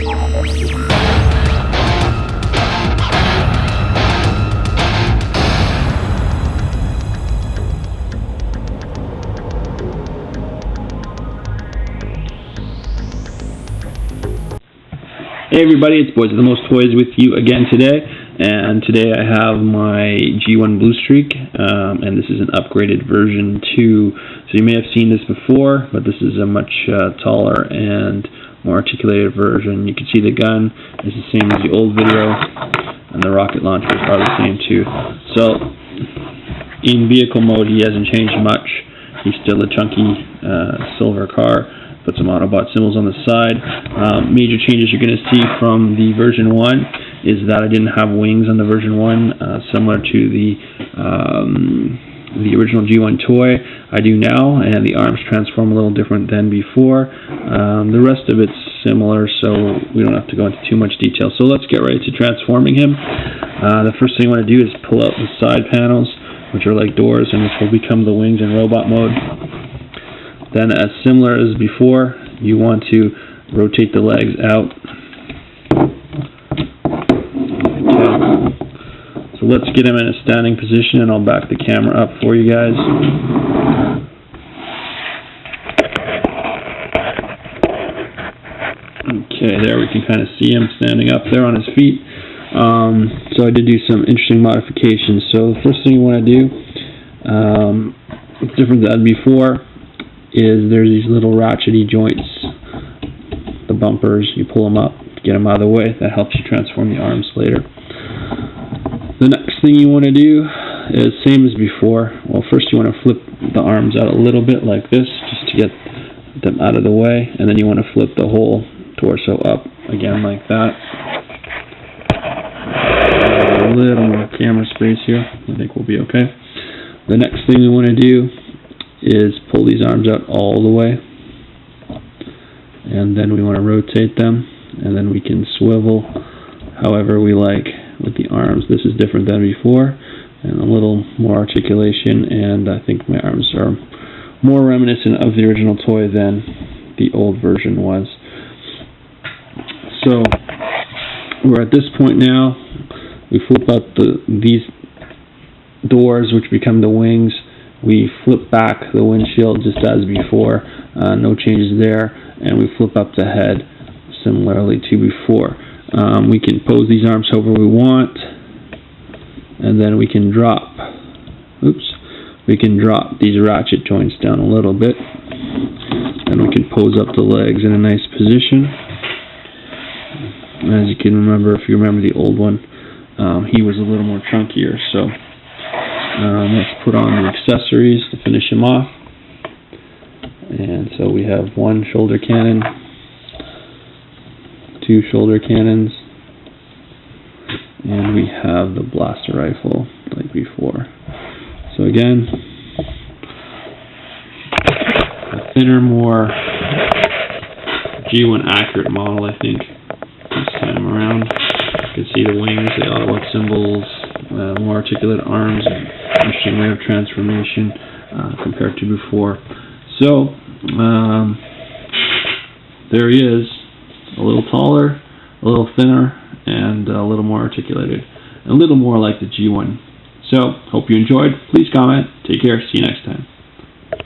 Hey everybody, it's Boys of the Most Toys with you again today, and today I have my G1 Bluestreak, and this is an upgraded version 2. So you may have seen this before, but this is a much taller and more articulated version. You can see the gun is the same as the old video, and the rocket launchers are the same too. So in vehicle mode he hasn't changed much. He's still a chunky silver car. Put some Autobot symbols on the side. Major changes you're going to see from the version 1 is that I didn't have wings on the version 1, similar to the original G1 toy. I do now, and the arms transform a little different than before. The rest of it's similar, so we don't have to go into too much detail. So let's get right to transforming him. The first thing I want to do is pull out the side panels, which are like doors, and which will become the wings in robot mode. Then, as similar as before, you want to rotate the legs out. Okay. So let's get him in a standing position, and I'll back the camera up for you guys. Okay, there we can kind of see him standing up there on his feet. So I did do some interesting modifications. So the first thing you want to do, it's different than before, is there's these little ratchety joints, the bumpers. You pull them up to get them out of the way. That helps you transform the arms later. The next thing you want to do is same as before. Well, first you want to flip the arms out a little bit like this, just to get them out of the way, and then you want to flip the whole torso up again like that. A little more camera space here. I think we'll be okay. The next thing we want to do is pull these arms out all the way, and then we want to rotate them, and then we can swivel however we like with the arms. This is different than before, and a little more articulation, and I think my arms are more reminiscent of the original toy than the old version was. So we're at this point now. We flip out these doors, which become the wings. We flip back the windshield just as before, no changes there, and we flip up the head similarly to before. We can pose these arms however we want, and then we can drop these ratchet joints down a little bit, and we can pose up the legs in a nice position. As you can remember, if you remember the old one, he was a little more chunkier, so let's put on the accessories to finish him off. And so we have one shoulder cannon, two shoulder cannons, and we have the blaster rifle like before. So again, a thinner, more G1 accurate model, I think, this time around. You can see the wings, the Autobot symbols, more articulate arms, interesting way of transformation compared to before. So there he is, a little taller, a little thinner, and a little more articulated, a little more like the G1. So hope you enjoyed. Please comment. Take care. See you next time.